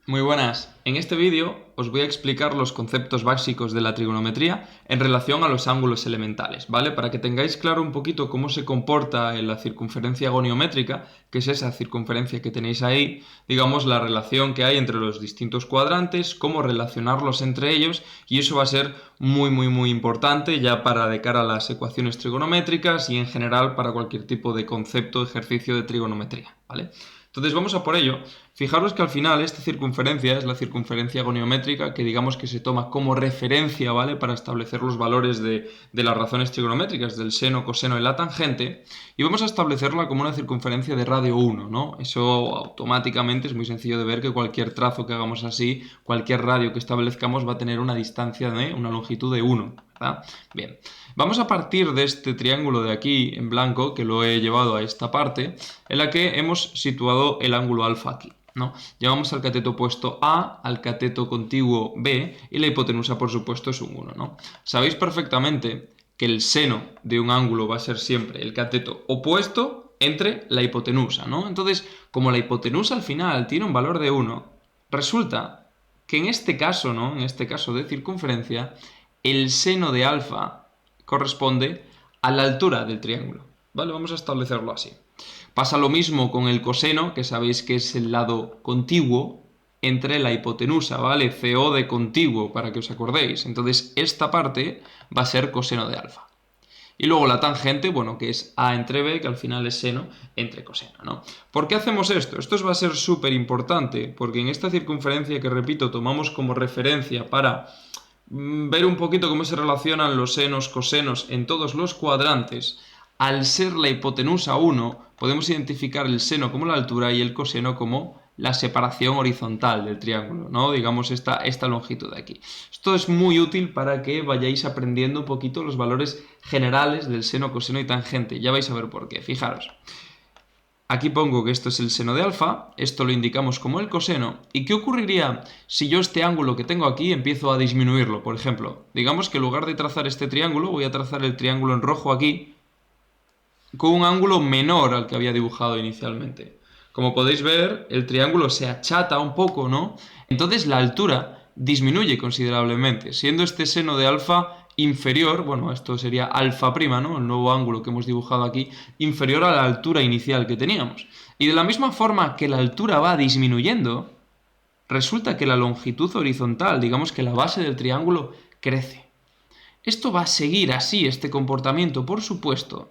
Muy buenas. En este vídeo os voy a explicar los conceptos básicos de la trigonometría en relación a los ángulos elementales, ¿vale? Para que tengáis claro un poquito cómo se comporta en la circunferencia goniométrica, que es esa circunferencia que tenéis ahí, digamos la relación que hay entre los distintos cuadrantes, cómo relacionarlos entre ellos, y eso va a ser muy importante ya para de cara a las ecuaciones trigonométricas y en general para cualquier tipo de concepto o ejercicio de trigonometría, ¿vale? Entonces vamos a por ello. Fijaros que al final esta circunferencia es la circunferencia goniométrica que digamos que se toma como referencia, ¿vale? Para establecer los valores de las razones trigonométricas, del seno, coseno y la tangente. Y vamos a establecerla como una circunferencia de radio 1, ¿no? Eso automáticamente es muy sencillo de ver que cualquier trazo que hagamos así, cualquier radio que establezcamos va a tener una distancia de una longitud de 1, ¿verdad? Bien, vamos a partir de este triángulo de aquí en blanco, que lo he llevado a esta parte, en la que hemos situado el ángulo alfa aquí, ¿no? Llevamos al cateto opuesto A, al cateto contiguo B, y la hipotenusa, por supuesto, es un 1, ¿no? Sabéis perfectamente que el seno de un ángulo va a ser siempre el cateto opuesto entre la hipotenusa, ¿no? Entonces, como la hipotenusa al final tiene un valor de 1, resulta que en este caso, ¿no? En este caso de circunferencia, el seno de alfa corresponde a la altura del triángulo, ¿vale? Vamos a establecerlo así. Pasa lo mismo con el coseno, que sabéis que es el lado contiguo entre la hipotenusa, ¿vale? CO de contiguo, para que os acordéis. Entonces, esta parte va a ser coseno de alfa. Y luego la tangente, bueno, que es A entre B, que al final es seno entre coseno, ¿no? ¿Por qué hacemos esto? Esto va a ser súper importante, porque en esta circunferencia que, repito, tomamos como referencia para ver un poquito cómo se relacionan los senos, cosenos en todos los cuadrantes, al ser la hipotenusa 1, podemos identificar el seno como la altura y el coseno como la separación horizontal del triángulo, ¿no? Digamos esta longitud de aquí. Esto es muy útil para que vayáis aprendiendo un poquito los valores generales del seno, coseno y tangente. Ya vais a ver por qué. Fijaros. Aquí pongo que esto es el seno de alfa, esto lo indicamos como el coseno. ¿Y qué ocurriría si yo este ángulo que tengo aquí empiezo a disminuirlo? Por ejemplo, digamos que en lugar de trazar este triángulo, voy a trazar el triángulo en rojo aquí, con un ángulo menor al que había dibujado inicialmente. Como podéis ver, el triángulo se achata un poco, ¿no? Entonces la altura disminuye considerablemente, siendo este seno de alfa inferior, bueno, esto sería alfa prima, ¿no? El nuevo ángulo que hemos dibujado aquí, inferior a la altura inicial que teníamos. Y de la misma forma que la altura va disminuyendo, resulta que la longitud horizontal, digamos que la base del triángulo, crece. Esto va a seguir así, este comportamiento, por supuesto,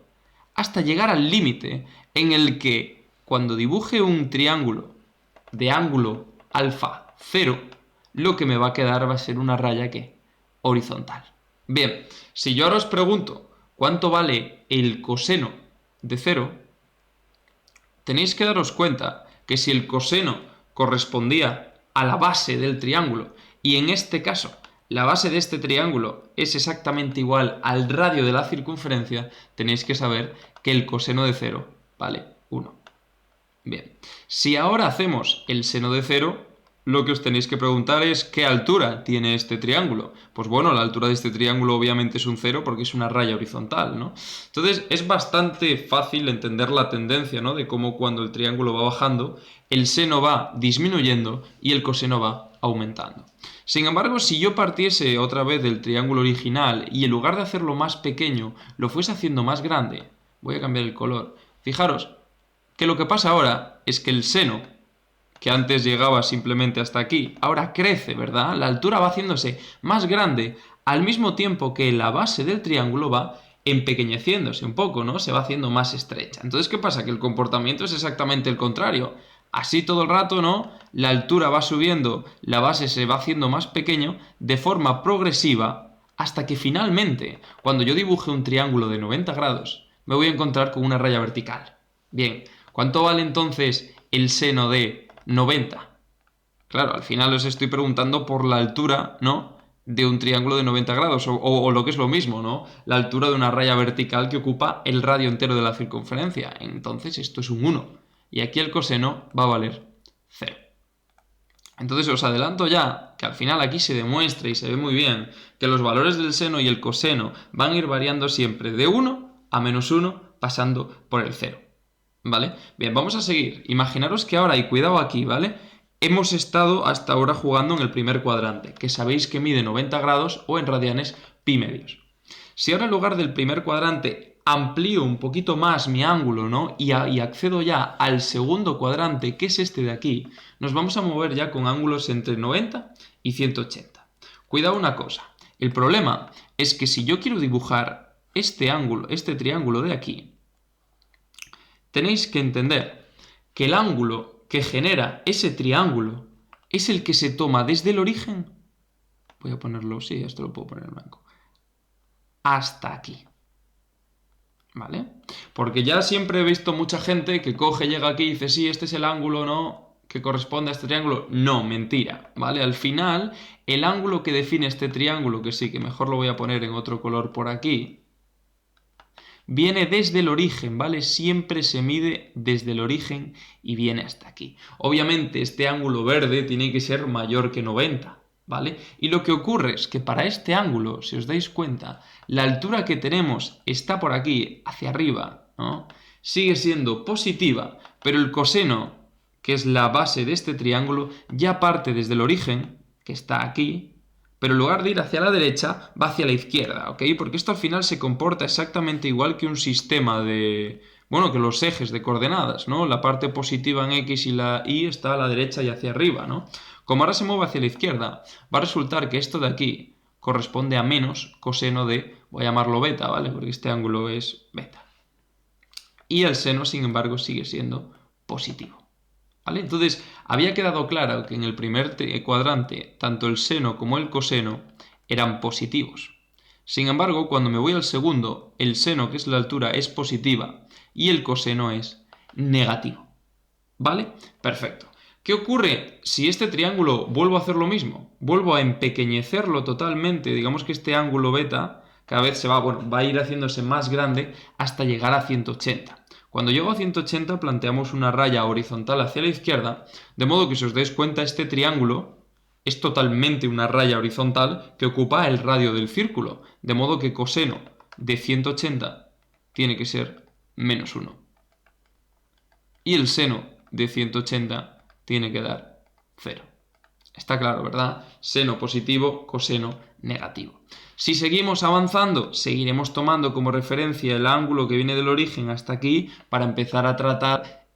hasta llegar al límite en el que cuando dibuje un triángulo de ángulo alfa 0, lo que me va a quedar va a ser una raya que horizontal. Bien, si yo ahora os pregunto cuánto vale el coseno de 0, tenéis que daros cuenta que si el coseno correspondía a la base del triángulo y en este caso la base de este triángulo es exactamente igual al radio de la circunferencia, tenéis que saber que el coseno de 0 vale 1. Bien, si ahora hacemos el seno de 0, lo que os tenéis que preguntar es ¿qué altura tiene este triángulo? Pues bueno, la altura de este triángulo obviamente es un 0 porque es una raya horizontal, ¿no? Entonces es bastante fácil entender la tendencia, ¿no? De cómo cuando el triángulo va bajando, el seno va disminuyendo y el coseno va aumentando. Sin embargo, si yo partiese otra vez del triángulo original y en lugar de hacerlo más pequeño, lo fuese haciendo más grande, voy a cambiar el color. Fijaros que lo que pasa ahora es que el seno, que antes llegaba simplemente hasta aquí, ahora crece, ¿verdad? La altura va haciéndose más grande al mismo tiempo que la base del triángulo va empequeñeciéndose un poco, ¿no? Se va haciendo más estrecha. Entonces, ¿qué pasa? Que el comportamiento es exactamente el contrario. Así todo el rato, ¿no? La altura va subiendo, la base se va haciendo más pequeño de forma progresiva hasta que finalmente, cuando yo dibuje un triángulo de 90 grados, me voy a encontrar con una raya vertical. Bien, ¿cuánto vale entonces el seno de 90? Claro, al final os estoy preguntando por la altura, ¿no? De un triángulo de 90 grados, o lo que es lo mismo, ¿no? La altura de una raya vertical que ocupa el radio entero de la circunferencia. Entonces esto es un 1. Y aquí el coseno va a valer 0. Entonces os adelanto ya que al final aquí se demuestra y se ve muy bien que los valores del seno y el coseno van a ir variando siempre de 1 a menos 1 pasando por el 0. ¿Vale? Bien, vamos a seguir. Imaginaros que ahora, y cuidado aquí, ¿vale? hemos estado hasta ahora jugando en el primer cuadrante, que sabéis que mide 90 grados o en radianes pi medios. Si ahora en lugar del primer cuadrante amplío un poquito más mi ángulo, ¿no? y accedo ya al segundo cuadrante, que es este de aquí, nos vamos a mover ya con ángulos entre 90 y 180. Cuidado una cosa, el problema es que si yo quiero dibujar este ángulo, este triángulo de aquí, tenéis que entender que el ángulo que genera ese triángulo es el que se toma desde el origen, voy a ponerlo, sí, esto lo puedo poner en blanco, hasta aquí, ¿vale? Porque ya siempre he visto mucha gente que coge, llega aquí y dice, sí, este es el ángulo, ¿no?, que corresponde a este triángulo. No, mentira, ¿vale? Al final, el ángulo que define este triángulo, que sí, que mejor lo voy a poner en otro color por aquí, viene desde el origen, ¿vale? Siempre se mide desde el origen y viene hasta aquí. Obviamente este ángulo verde tiene que ser mayor que 90, ¿vale? Y lo que ocurre es que para este ángulo, si os dais cuenta, la altura que tenemos está por aquí, hacia arriba, ¿no? Sigue siendo positiva, pero el coseno, que es la base de este triángulo, ya parte desde el origen, que está aquí, pero en lugar de ir hacia la derecha, va hacia la izquierda, ¿ok? Porque esto al final se comporta exactamente igual que un sistema de... bueno, que los ejes de coordenadas, ¿no? La parte positiva en X y la Y está a la derecha y hacia arriba, ¿no? Como ahora se mueve hacia la izquierda, va a resultar que esto de aquí corresponde a menos coseno de, voy a llamarlo beta, ¿vale? Porque este ángulo es beta. Y el seno, sin embargo, sigue siendo positivo. ¿Vale? Entonces, había quedado claro que en el primer cuadrante, tanto el seno como el coseno eran positivos. Sin embargo, cuando me voy al segundo, el seno, que es la altura, es positiva y el coseno es negativo. ¿Vale? Perfecto. ¿Qué ocurre si este triángulo vuelvo a hacer lo mismo? Vuelvo a empequeñecerlo totalmente, digamos que este ángulo beta cada vez va a ir haciéndose más grande hasta llegar a 180. Cuando llego a 180 planteamos una raya horizontal hacia la izquierda, de modo que si os dais cuenta este triángulo es totalmente una raya horizontal que ocupa el radio del círculo, de modo que coseno de 180 tiene que ser menos 1. Y el seno de 180 tiene que dar 0. Está claro, ¿verdad? Seno positivo, coseno negativo. Si seguimos avanzando, seguiremos tomando como referencia el ángulo que viene del origen hasta aquí para empezar a tratar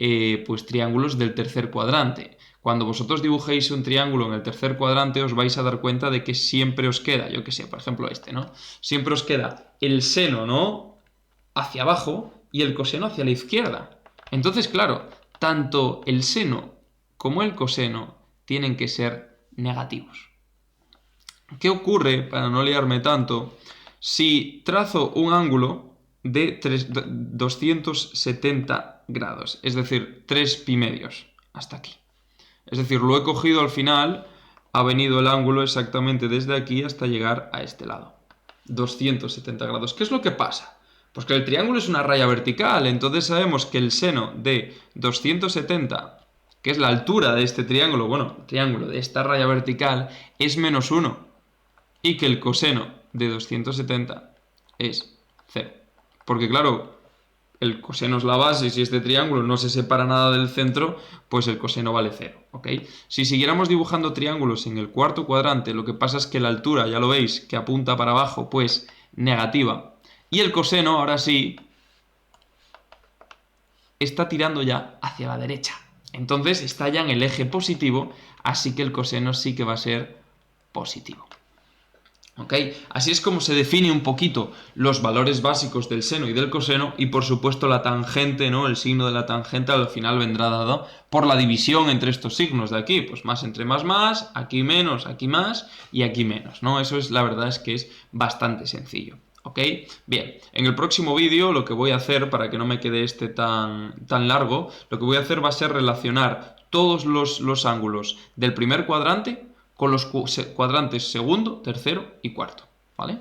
pues triángulos del tercer cuadrante. Cuando vosotros dibujéis un triángulo en el tercer cuadrante os vais a dar cuenta de que siempre os queda, yo que sé, por ejemplo este, ¿no? Siempre os queda el seno, ¿no?, hacia abajo y el coseno hacia la izquierda. Entonces, claro, tanto el seno como el coseno tienen que ser negativos. ¿Qué ocurre, para no liarme tanto, si trazo un ángulo de 270 grados? Es decir, 3 pi medios, hasta aquí. Es decir, lo he cogido al final, ha venido el ángulo exactamente desde aquí hasta llegar a este lado. 270 grados. ¿Qué es lo que pasa? Pues que el triángulo es una raya vertical, entonces sabemos que el seno de 270, que es la altura de este triángulo, bueno, triángulo de esta raya vertical, es menos 1. Y que el coseno de 270 es 0. Porque claro, el coseno es la base, y si este triángulo no se separa nada del centro, pues el coseno vale 0, ¿ok? Si siguiéramos dibujando triángulos en el cuarto cuadrante, lo que pasa es que la altura, ya lo veis, que apunta para abajo, pues negativa. Y el coseno, ahora sí, está tirando ya hacia la derecha. Entonces está ya en el eje positivo, así que el coseno sí que va a ser positivo. ¿Ok? Así es como se define un poquito los valores básicos del seno y del coseno, y por supuesto la tangente, ¿no? El signo de la tangente al final vendrá dado por la división entre estos signos de aquí, pues más entre más, aquí menos, aquí más y aquí menos, ¿no? Eso es, la verdad es que es bastante sencillo. ¿Ok? Bien, en el próximo vídeo lo que voy a hacer, para que no me quede este tan largo, lo que voy a hacer va a ser relacionar todos los ángulos del primer cuadrante con los cuadrantes segundo, tercero y cuarto, ¿vale?